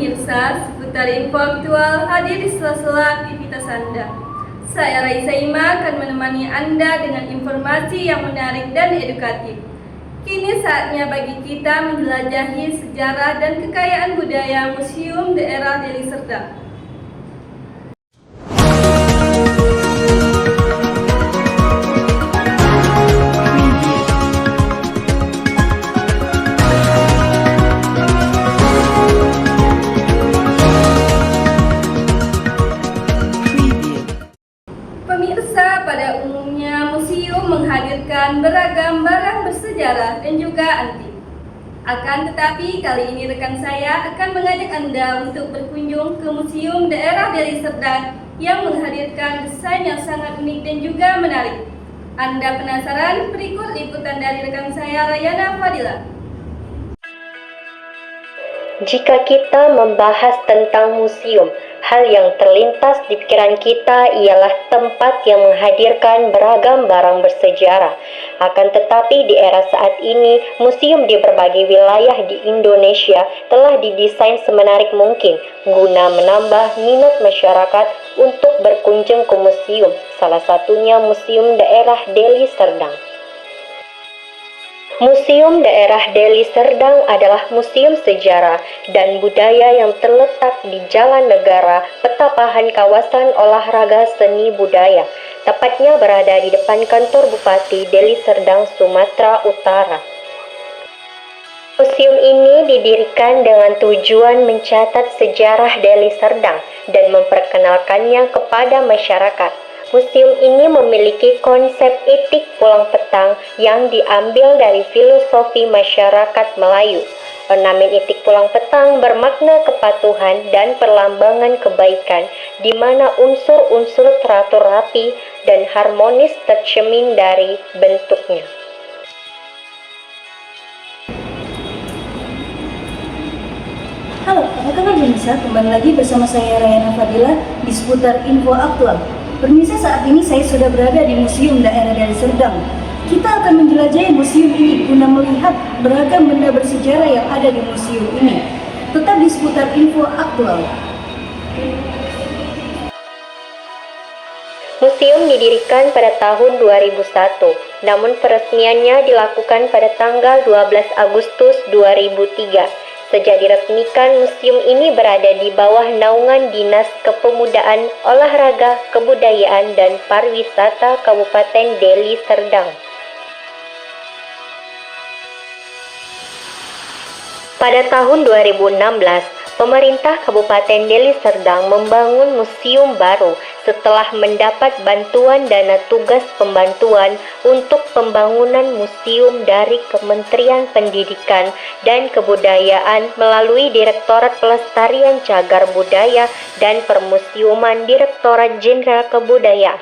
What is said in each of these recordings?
pemirsa, seputar info aktual hadir di sela-sela aktivitas Anda. Saya Raisa Ima akan menemani Anda dengan informasi yang menarik dan edukatif. Kini saatnya bagi kita menjelajahi sejarah dan kekayaan budaya Museum Daerah Deli Serdang. Pemirsa, pada umumnya museum menghadirkan beragam barang bersejarah dan juga antik. Akan tetapi kali ini rekan saya akan mengajak Anda untuk berkunjung ke Museum Daerah Deli Serdang yang menghadirkan desain yang sangat unik dan juga menarik. Anda penasaran? Berikut liputan dari rekan saya Rayana Fadila. Jika kita membahas tentang museum, hal yang terlintas di pikiran kita ialah tempat yang menghadirkan beragam barang bersejarah. Akan tetapi di era saat ini, museum di berbagai wilayah di Indonesia telah didesain semenarik mungkin guna menambah minat masyarakat untuk berkunjung ke museum, salah satunya Museum Daerah Deli Serdang. Museum Daerah Deli Serdang adalah museum sejarah dan budaya yang terletak di Jalan Negara, Petapahan kawasan olahraga seni budaya, tepatnya berada di depan kantor Bupati Deli Serdang, Sumatera Utara. Museum ini didirikan dengan tujuan mencatat sejarah Deli Serdang dan memperkenalkannya kepada masyarakat. Museum ini memiliki konsep etik pulang petang yang diambil dari filosofi masyarakat Melayu. Ornamen etik pulang petang bermakna kepatuhan dan perlambangan kebaikan, di mana unsur-unsur teratur rapi dan harmonis tercermin dari bentuknya. Halo, apa kabar pemirsa? Kembali lagi bersama saya Rayana Fadila di seputar info aktual. Pemirsa, saat ini saya sudah berada di Museum Daerah Deli Serdang. Kita akan menjelajahi museum ini guna melihat beragam benda bersejarah yang ada di museum ini. Tetap di seputar info aktual. Museum didirikan pada tahun 2001, namun peresmiannya dilakukan pada tanggal 12 Agustus 2003. Sejak diresmikan, museum ini berada di bawah naungan Dinas Kepemudaan, Olahraga, Kebudayaan, dan Pariwisata Kabupaten Deli Serdang. Pada tahun 2016, pemerintah Kabupaten Deli Serdang membangun museum baru setelah mendapat bantuan dana tugas pembantuan untuk pembangunan museum dari Kementerian Pendidikan dan Kebudayaan melalui Direktorat Pelestarian Cagar Budaya dan Permusiuman Direktorat Jenderal Kebudayaan.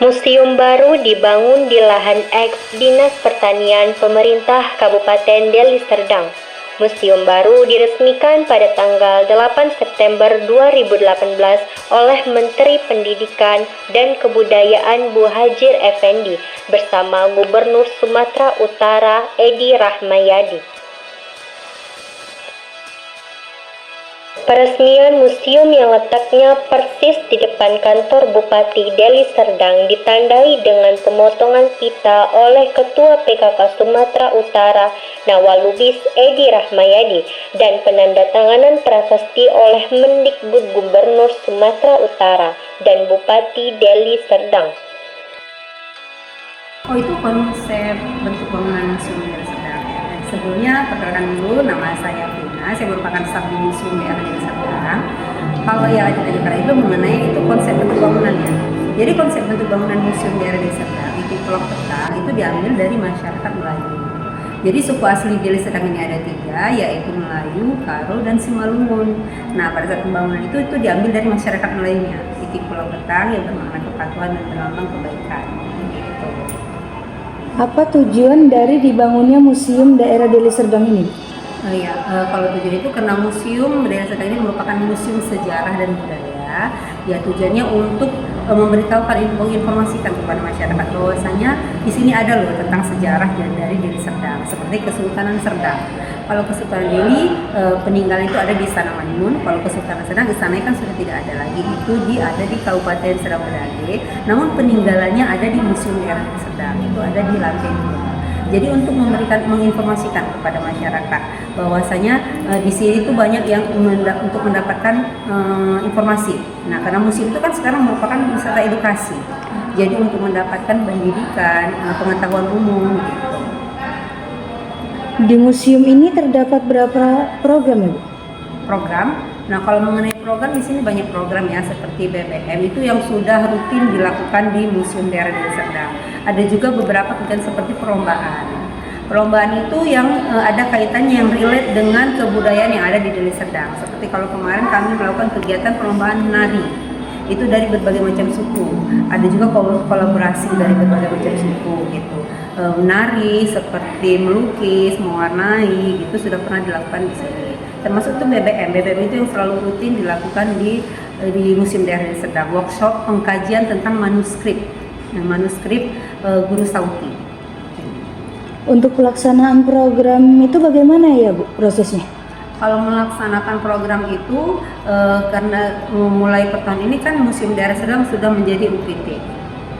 Museum baru dibangun di lahan eks Dinas Pertanian Pemerintah Kabupaten Deli Serdang. Museum baru diresmikan pada tanggal 8 September 2018 oleh Menteri Pendidikan dan Kebudayaan Muhadjir Effendi bersama Gubernur Sumatera Utara Edi Rahmayadi. Peresmian museum yang letaknya persis di depan kantor Bupati Deli Serdang ditandai dengan pemotongan pita oleh Ketua PKK Sumatera Utara Nawalubis Edi Rahmayadi dan penandatanganan prasasti oleh Mendikbud Gubernur Sumatera Utara dan Bupati Deli Serdang. Oh, itu konsep bentuk bangunan Museum Deli Serdang. Sebelumnya perkenalkan dulu, nama saya Vina, saya merupakan staf di Museum Daerah Deli Serdang. Kalau yang ada kala itu mengenai itu konsep bentuk bangunannya. Jadi konsep bentuk bangunan Museum Daerah Deli Serdang itu pulau petang itu diambil dari masyarakat Melayu. Jadi suku asli Deli Serdang ini ada 3, yaitu Melayu, Karo, dan Simalungun. Nah, pada saat pembangunan itu diambil dari masyarakat Melayunya. Titik pulau petang yang bermakna kepatuhan dan berlambang kebaikan. Gitu. Apa tujuan dari dibangunnya Museum Daerah Deli Serdang ini? Kalau tujuan itu karena Museum Daerah Serdang ini merupakan museum sejarah dan budaya. Ya, tujuannya untuk memberitahukan, menginformasikan kepada masyarakat bahwasanya di sini ada loh tentang sejarah dari Deli Serdang, seperti Kesultanan Serdang. Kalau ke Sultan Delhi peninggalan itu ada di Istana Maimun. Kalau ke Sultan Serdang, istananya kan sudah tidak ada lagi. Itu ada di Kabupaten Serdang Bedagai. Namun peninggalannya ada di Museum Daerah Deli Serdang. Itu ada di lantai 2. Jadi untuk menginformasikan kepada masyarakat bahwasanya di sini itu banyak yang untuk mendapatkan informasi. Nah, karena museum itu kan sekarang merupakan wisata edukasi. Jadi untuk mendapatkan pendidikan, pengetahuan umum gitu. Di museum ini terdapat berapa program ya, Bu? Program. Nah, kalau mengenai program di sini banyak program ya, seperti BBM itu yang sudah rutin dilakukan di Museum Daerah Deli Serdang. Ada juga beberapa kegiatan seperti perlombaan. Perlombaan itu yang ada kaitannya yang relate dengan kebudayaan yang ada di Deli Serdang. Seperti kalau kemarin kami melakukan kegiatan perlombaan menari. Itu dari berbagai macam suku. Ada juga kolaborasi dari berbagai macam suku gitu. Menari seperti melukis, mewarnai gitu sudah pernah dilakukan di sini. Termasuk itu BBM itu yang selalu rutin dilakukan di Museum Daerah Deli Serdang. Workshop pengkajian tentang manuskrip, Guru Sauti. Untuk pelaksanaan program itu bagaimana ya, Bu, prosesnya? Kalau melaksanakan program itu karena mulai per tahun ini kan Museum Daerah Serdang sudah menjadi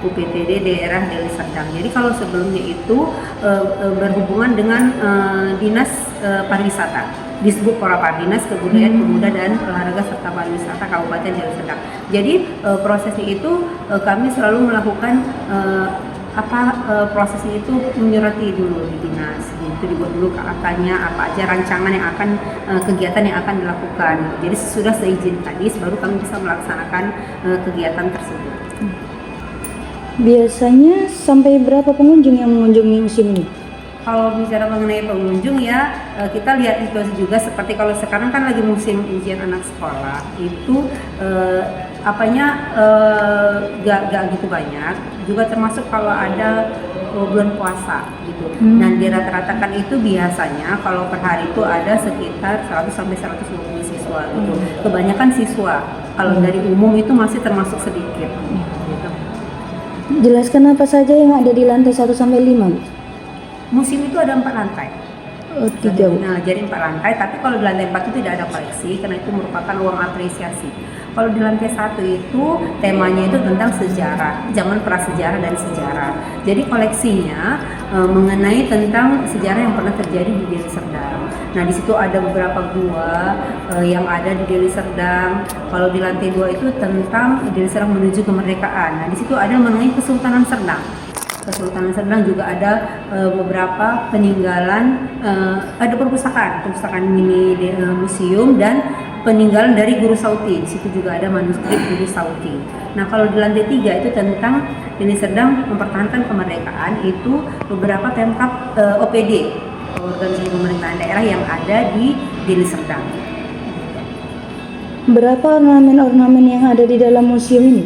UPTD Daerah Deli Serdang. Jadi kalau sebelumnya itu berhubungan dengan Dinas Pariwisata, disebut Porapar, Dinas Kebudayaan, Pemuda dan Olahraga serta Pariwisata Kabupaten Deli Serdang. Jadi prosesnya itu kami selalu melakukan prosesnya itu menyurati dulu di dinas, itu dibuat dulu KAK-nya apa aja rancangan yang akan kegiatan yang akan dilakukan. Jadi sesudah seizin kadis baru kami bisa melaksanakan kegiatan tersebut. Biasanya sampai berapa pengunjung yang mengunjungi museum ini? Kalau bicara mengenai pengunjung ya kita lihat situasi juga, seperti kalau sekarang kan lagi musim ujian anak sekolah itu gak gitu banyak, juga termasuk kalau ada bulan puasa gitu. Dan dirata-ratakan itu biasanya kalau per hari itu ada sekitar 100 sampai 120 siswa gitu. Kebanyakan siswa, kalau dari umum itu masih termasuk sedikit gitu. Jelaskan apa saja yang ada di lantai 1 sampai 5, Bu? Museum itu ada 4 lantai. Oh, 3, Bu. Nah, jadi 4 lantai, tapi kalau di lantai 4 itu tidak ada koleksi karena itu merupakan ruang apresiasi. Kalau di lantai 1 itu temanya itu tentang sejarah, zaman prasejarah dan sejarah. Jadi koleksinya mengenai tentang sejarah yang pernah terjadi di Deli Serdang. Nah, di situ ada beberapa gua yang ada di Deli Serdang. Kalau di lantai 2 itu tentang Deli Serdang menuju kemerdekaan. Nah, di situ ada mengenai Kesultanan Serdang. Kesultanan Serdang juga ada beberapa peninggalan, ada perpustakaan mini museum dan peninggalan dari Guru Sauti. Di situ juga ada manuskrip Guru Sauti. Nah, kalau di lantai 3 itu tentang Deli Serdang mempertahankan kemerdekaan, itu beberapa Pemkab OPD, organisasi pemerintahan daerah yang ada di Deli Serdang. Berapa ornamen-ornamen yang ada di dalam museum ini?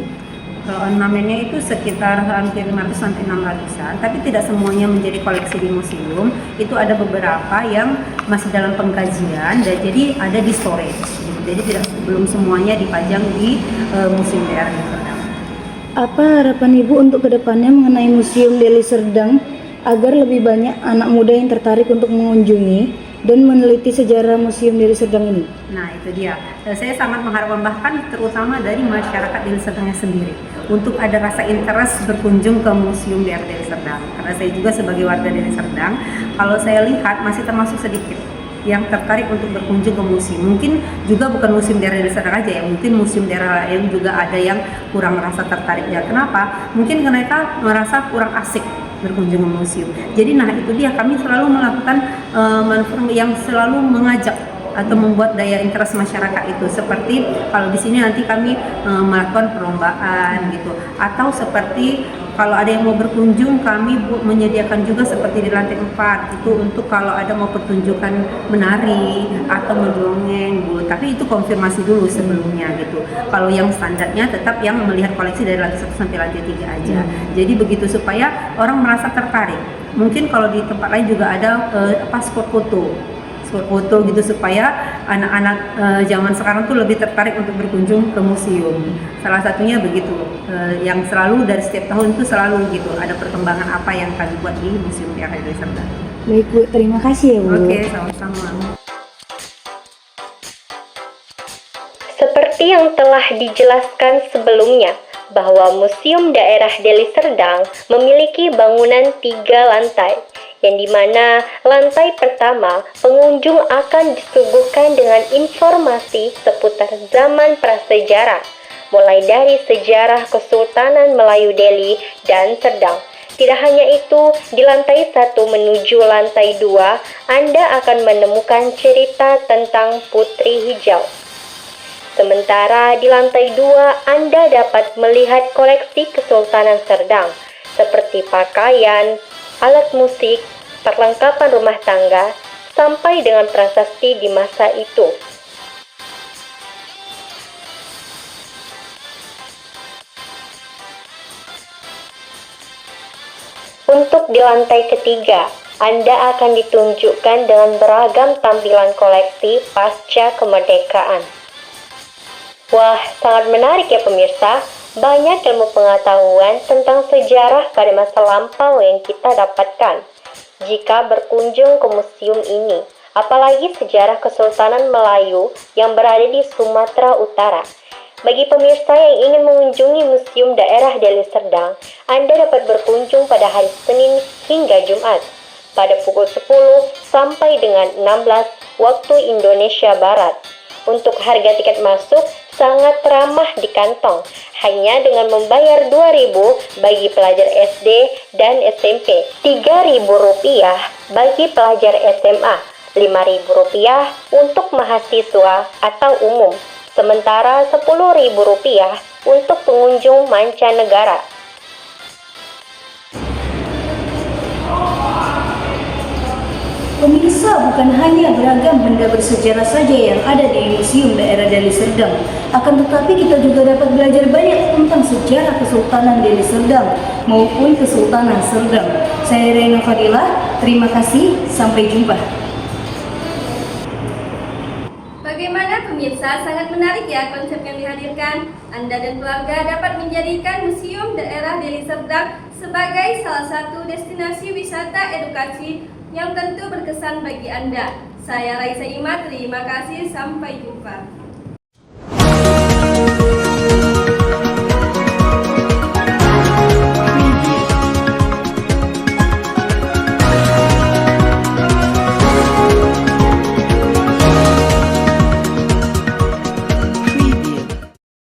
Kalau ornamennya itu sekitar hampir 500 sampai 600-an, tapi tidak semuanya menjadi koleksi di museum. Itu ada beberapa yang masih dalam pengkajian dan jadi ada di storage. Jadi belum semuanya dipajang di Museum Daerah Deli Serdang. Apa harapan Ibu untuk kedepannya mengenai Museum Deli Serdang agar lebih banyak anak muda yang tertarik untuk mengunjungi dan meneliti sejarah Museum Deli Serdang ini? Nah, itu dia. Saya sangat mengharapkan, bahkan terutama dari masyarakat Deli Serdangnya sendiri, untuk ada rasa interest berkunjung ke Museum Daerah Deli Serdang. Karena saya juga sebagai warga Deli Serdang, kalau saya lihat masih termasuk sedikit yang tertarik untuk berkunjung ke museum. Mungkin juga bukan Museum Daerah Deli Serdang aja ya, mungkin museum daerah lain juga ada yang kurang merasa tertarik. Ya, kenapa? Mungkin karena mereka merasa kurang asik berkunjung ke museum. Jadi nah itu dia, kami selalu melakukan manuver yang selalu mengajak atau membuat daya interest masyarakat itu, seperti kalau di sini nanti kami melakukan perlombaan gitu, atau seperti kalau ada yang mau berkunjung kami menyediakan juga seperti di lantai 4 itu untuk kalau ada mau pertunjukan menari atau mendongeng Bu, tapi itu konfirmasi dulu sebelumnya gitu. Kalau yang standarnya tetap yang melihat koleksi dari lantai 1 sampai lantai 3 aja. Jadi begitu supaya orang merasa tertarik. Mungkin kalau di tempat lain juga ada spot foto gitu, supaya anak-anak zaman sekarang tuh lebih tertarik untuk berkunjung ke museum. Salah satunya begitu, yang selalu dari setiap tahun itu selalu gitu ada perkembangan apa yang kami buat di Museum Daerah Deli Serdang. Baik Bu, terima kasih ya Bu. Oke, sama-sama. Seperti yang telah dijelaskan sebelumnya, bahwa Museum Daerah Deli Serdang memiliki bangunan 3 lantai, yang dimana lantai pertama pengunjung akan disuguhkan dengan informasi seputar zaman prasejarah, mulai dari sejarah Kesultanan Melayu Deli dan Serdang. Tidak hanya itu, di lantai 1 menuju lantai 2, Anda akan menemukan cerita tentang Putri Hijau. Sementara di lantai 2, Anda dapat melihat koleksi Kesultanan Serdang, seperti pakaian, alat musik, perlengkapan rumah tangga, sampai dengan prasasti di masa itu. Untuk di lantai ketiga, Anda akan ditunjukkan dengan beragam tampilan koleksi pasca kemerdekaan. Wah, sangat menarik ya pemirsa. Banyak ilmu pengetahuan tentang sejarah pada masa lampau yang kita dapatkan jika berkunjung ke museum ini. Apalagi sejarah Kesultanan Melayu yang berada di Sumatera Utara. Bagi pemirsa yang ingin mengunjungi Museum Daerah Deli Serdang, Anda dapat berkunjung pada hari Senin hingga Jumat pada pukul 10 sampai dengan 16 waktu Indonesia Barat. Untuk harga tiket masuk sangat ramah di kantong, hanya dengan membayar Rp2.000 bagi pelajar SD dan SMP, Rp3.000 bagi pelajar SMA, Rp5.000 untuk mahasiswa atau umum, sementara Rp10.000 untuk pengunjung mancanegara. Pemirsa, bukan hanya beragam benda bersejarah saja yang ada di Museum Daerah Deli Serdang, akan tetapi kita juga dapat belajar banyak tentang sejarah Kesultanan Deli Serdang maupun Kesultanan Serdang. Saya Rena Fadilah, terima kasih, sampai jumpa. Bagaimana pemirsa, sangat menarik ya konsep yang dihadirkan. Anda dan keluarga dapat menjadikan Museum Daerah Deli Serdang sebagai salah satu destinasi wisata edukasi yang tentu berkesan bagi Anda. Saya Raisa Ima, terima kasih, sampai jumpa.